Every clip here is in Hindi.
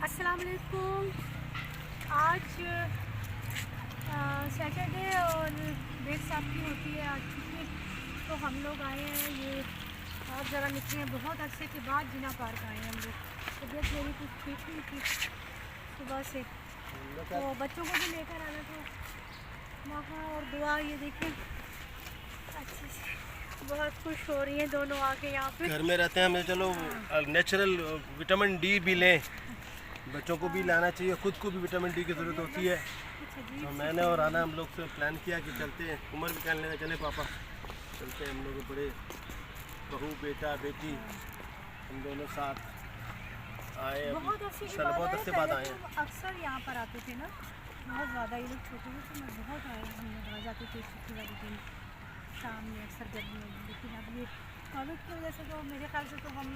अस्सलाम वालेकुम। आज सैटरडे और बेग साहब की होती है आज छुट्टी, तो हम लोग आए हैं। ये और ज़रा निकले हैं, बहुत अरसे के बाद जिना पार्क आए हैं हम लोग। तबीयत मेरी कुछ ठीक नहीं थी सुबह से, तो बच्चों को भी लेकर आना था वहाँ। और दुआ ये देखें अच्छे से बहुत खुश हो रही हैं दोनों आके यहाँ पे। घर में रहते हैं हमें, चलो नेचुरल विटामिन डी भी लें, बच्चों को भी लाना चाहिए, खुद को भी विटामिन डी की ज़रूरत होती है। तो मैंने और आना हम लोग से प्लान किया कि चलते हैं। उम्र भी कहने लगा चले पापा चलते हैं। हम लोग बड़े बहू बेटा बेटी हम दोनों साथ आए, बहुत अरसे बाद आए हैं। अक्सर यहाँ पर आते थे ना, बहुत ज़्यादा। ये लोग छोटे थे तो मैं बहुत आए, हम लोग आ जाते थे छुट्टी वाले दिन शाम में अक्सर गर्मी में। लेकिन अब ये कोविड की वजह से तो मेरे ख्याल से तो हम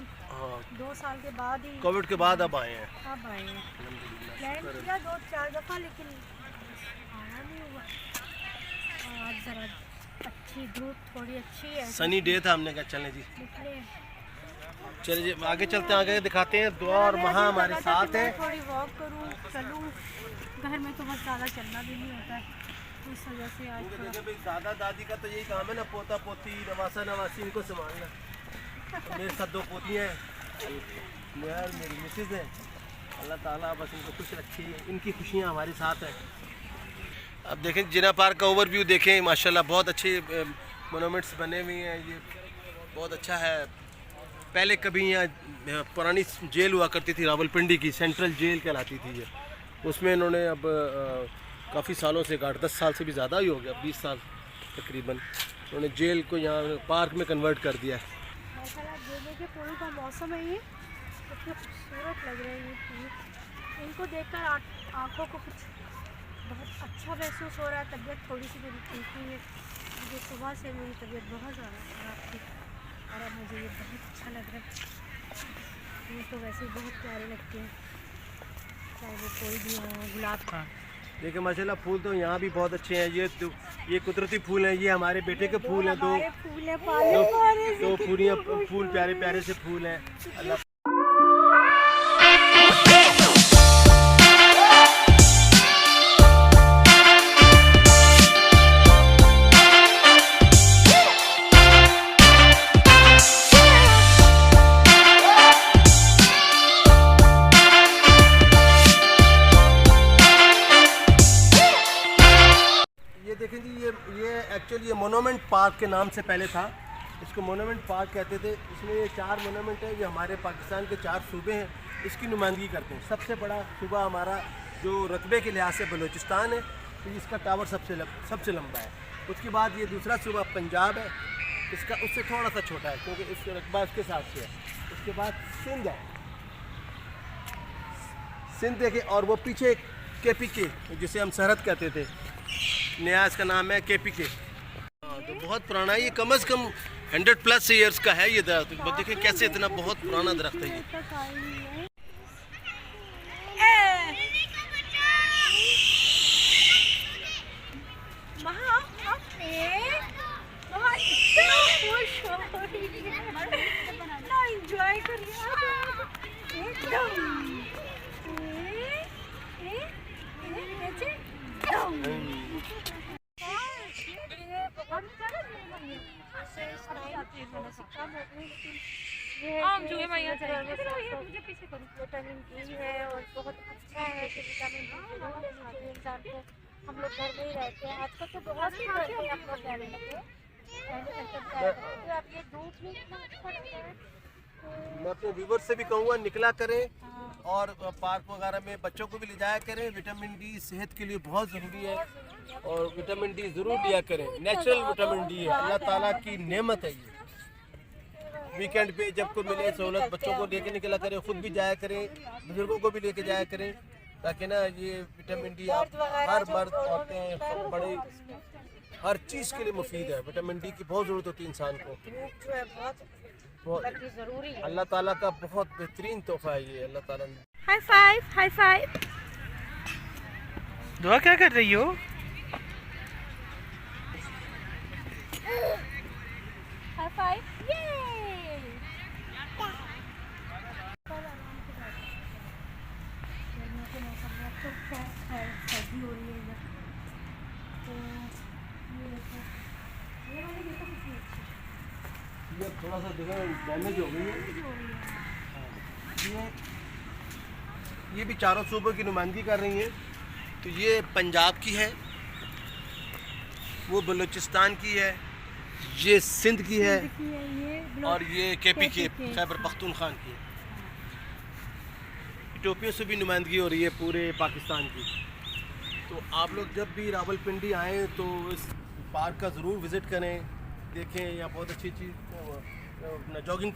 2 साल के बाद ही, कोविड के बाद अब आए हैं। अब आए हैं। प्लान किया 2-4 दफ़ा लेकिन आना नहीं हुआ। आज ज़रा अच्छी धूप थोड़ी अच्छी है, सनी डे था, हमने कहा चलें जी निकले। चलिए जी आगे चलते हैं, आगे दिखाते हैं। दुआ और वहाँ हमारे साथ है। थोड़ी वॉक करूँ चलूँ, घर में तो बस ज़्यादा चलना भी नहीं होता है, इस वजह से आज भाई दादा दादी का तो यही काम है ना, पोता पोती नवासा नवासी इनको संभालना। तो मेरे साथ 2 पोतियाँ हैं यार, मेरी मिसेज है। अल्लाह ताला बस इनको खुश रखे, इनकी खुशियाँ हमारे साथ हैं। अब देखें जिना पार्क का ओवरव्यू देखें, माशाल्लाह बहुत अच्छे मोनूमेंट्स बने हुए हैं। ये बहुत अच्छा है। पहले कभी यहाँ पुरानी जेल हुआ करती थी रावलपिंडी की, सेंट्रल जेल कहलाती थी ये। उसमें इन्होंने अब काफ़ी सालों से 10 साल से भी ज़्यादा ही हो गया, 20 साल तकरीबन, उन्होंने जेल को यहाँ पार्क में कन्वर्ट कर दिया है। माशाल्लाह गेंदे के फूल का मौसम है ये, कितने खूबसूरत लग रहे हैं ये फूल। इनको देखकर आँखों को कुछ बहुत अच्छा महसूस हो रहा है। तबीयत थोड़ी सी मेरी ठीक नहीं है, मुझे सुबह से मेरी तबीयत बहुत ज़्यादा ख़राब थी और अब मुझे ये बहुत अच्छा लग रहा है। ये तो वैसे ही बहुत प्यारे लगते हैं, चाहे वो कोई भी हो, गुलाब का। देखिए माशाल्लाह फूल तो यहाँ भी बहुत अच्छे हैं। ये कुदरती फूल हैं, ये हमारे बेटे के फूल हैं। दो फूल प्यारे प्यारे से फूल हैं। अल्लाह देखें जी, ये एक्चुअली ये मोनूमेंट पार्क के नाम से पहले था। इसको मोनूमेंट पार्क कहते थे। इसमें ये 4 मोनूमेंट है, ये हमारे पाकिस्तान के 4 सूबे हैं, इसकी नुमाइंदगी करते हैं। सबसे बड़ा सूबा हमारा जो रकबे के लिहाज से बलूचिस्तान है, तो इसका टावर सबसे लंबा है। उसके बाद ये दूसरा सूबा पंजाब है, इसका उससे थोड़ा सा छोटा है क्योंकि इसका रकबा उसके साथ से है। उसके बाद सिंध है, सिंध देखे, और वो पीछे KPK जिसे हम सरहद कहते थे, नया इसका नाम है KPK। तो बहुत पुराना है ये, कम से कम 100+ ईयर्स का है ये दरख्त। देखिए कैसे इतना बहुत पुराना दरख्त है ये। एंजॉय करिए विटामिन डी है और बहुत अच्छा है कि विटामिन डी इंसान को। हम लोग घर में ही रहते हैं आजकल, तो बहुत ही घर में हम लोग रहने लगे। अब ये धूप में इतना अच्छा लग रहा है। मैं अपने व्यूवर्स से भी कहूँगा निकला करें और पार्क वगैरह में बच्चों को भी ले जाया करें। विटामिन डी सेहत के लिए बहुत ज़रूरी है और विटामिन डी ज़रूर लिया करें। नेचुरल विटामिन डी है, अल्लाह ताला की नेमत है ये। वीकेंड पे जब को मिले सहूलत बच्चों को लेके निकला करें, खुद भी जाया करें, बुजुर्गों को भी लेके जाया करें, ताकि ना ये विटामिन डी आप हर मर्द औरतें बड़े हर चीज़ के लिए मुफीद है। विटामिन डी की बहुत ज़रूरत होती है इंसान को, बहुत जरूरी है। अल्लाह ताला का बहुत बेहतरीन तोहफा है ये। अल्लाह ताला ने हाई फाइव, हाई फाइव। दुआ क्या कर रही हो? High five. ये अब तो खैर सर्दी हो रही है इधर, तो ये देखो, ये वाली देखो कितनी अच्छी ये थोड़ा सा देखो डैमेज हो गई है। जो हो रही है। ये भी चारों सूबों की नुमाइंदगी कर रही हैं। तो ये पंजाब की है, वो बलूचिस्तान की है, ये सिंध की है, देखिए ये और ये केपी की KPK खैबर पख्तूनख्वा की है। इथियोपिया से भी नुमाइंदगी हो रही है पूरे पाकिस्तान की। तो आप लोग जब भी रावलपिंडी आएँ तो इस पार्क का ज़रूर विज़िट करें, देखें। यहाँ बहुत अच्छी अपना जॉगिंग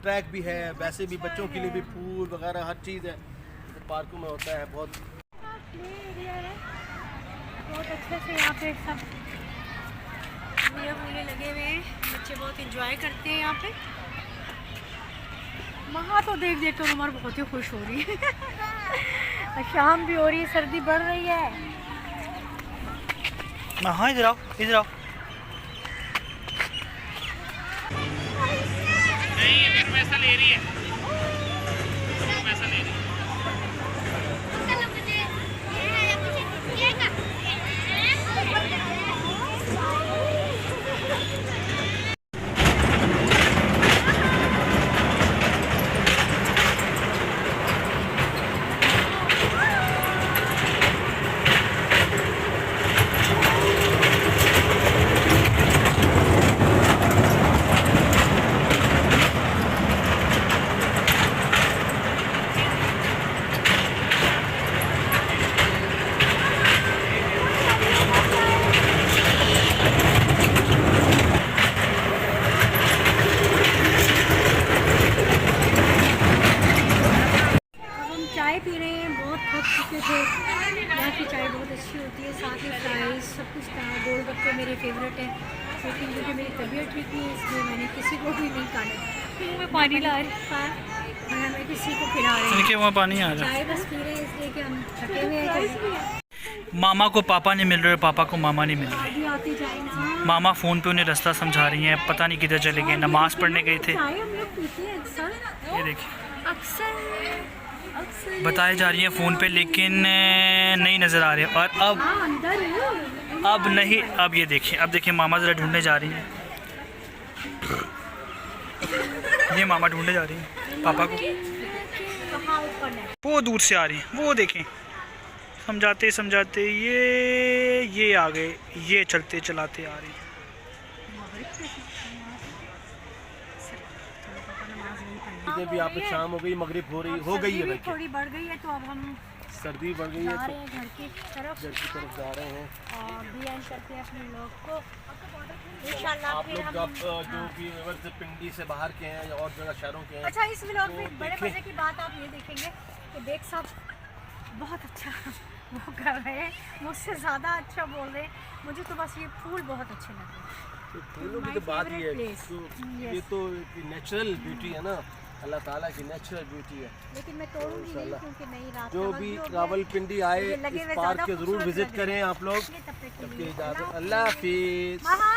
ट्रैक भी है, वैसे भी बच्चों के लिए भी फूल वगैरह हर चीज़ है तो पार्कों में होता है। बहुत प्ले एरिया है, बहुत अच्छे से यहाँ पे सब झूले वूले लगे हुए हैं, बच्चे बहुत एंजॉय करते हैं यहाँ पे। वहाँ तो देख देख कर उमर बहुत ही खुश हो रही है। शाम भी हो रही है, सर्दी बढ़ रही है। हाँ इधर आओ, इधर आओ। नहीं ये पैसा ले रही है, पैसा ले रही है। चाय पी रहे हैं, बहुत थक चुके थे। यहाँ की चाय बहुत अच्छी होती है, साथ ही फ्राइज सब कुछ था। गोलगप्पे मेरे फेवरेट हैं, लेकिन क्योंकि मेरी तबीयत ठीक नहीं है इसलिए मैंने किसी को भी नहीं खाना। मैं पानी ला रही था, मैं किसी को खिला रही इनके वहाँ पानी आ रहा है। चाय बस पी रहे हैं इसलिए कि हम थके हुए हैं। मामा को पापा नहीं मिल रहे, पापा को मामा नहीं मिल रहे। अभी आते जाए ना, मामा फ़ोन पे उन्हें रास्ता समझा रही हैं, पता नहीं किधर चले गए। नमाज़ पढ़ने गए थे। चाय हम लोग पीते हैं अक्सर, ये देखिए अक्सर बताई जा रही है फ़ोन पे, लेकिन नहीं नज़र आ रहे। और अब नहीं, अब ये देखिए, अब देखिए मामा ज़रा ढूंढने जा रही हैं। ये मामा ढूंढने जा रही हैं पापा को, कहाँ ऊपर है। वो दूर से आ रही हैं, वो देखें। समझाते समझाते ये आ गए, ये चलते चलाते आ रही हैं। इधर भी आप शाम हो गई, मगरिब हो गई है। थोड़ी बढ़ गई है, तो अब हम सर्दी बढ़ गई है जा तो रहे हैं घर की तरफ जा रहे हैं। और भी एंड करते हैं अपने लोग को इंशाल्लाह। आप फिर लोग हम जो भी अगर से पिंडी से बाहर के हैं या और जगह शहरों के हैं, अच्छा, इस व्लॉग में तो बड़े देखें। मजे की बात आप ये देखेंगे कि बेग साहब बहुत अच्छा वो कर रहे हैं, मुझसे ज़्यादा अच्छा बोल रहे हैं। मुझे तो बस ये फूल बहुत अच्छे लग रहे हैं। तो फूलों की My तो बात ही है। favorite place. तो Yes. ये तो नेचुरल ब्यूटी है ना, अल्लाह ताला की नेचुरल ब्यूटी है। लेकिन मैं तोड़ूंगी नहीं इंशाल्लाह। क्योंकि नई रात जो का भी वक्त हो गया है। रावलपिंडी आए ये लगे इस हुए पार्क ज़्यादा के ज़रूर खूबसूरत विजिट लग रहे करें हैं। आप लोग। चलिए, तब तक के सबकी लिए इजाज़त, अल्लाह अल्लाह हाफिज़। हाफ़िज़।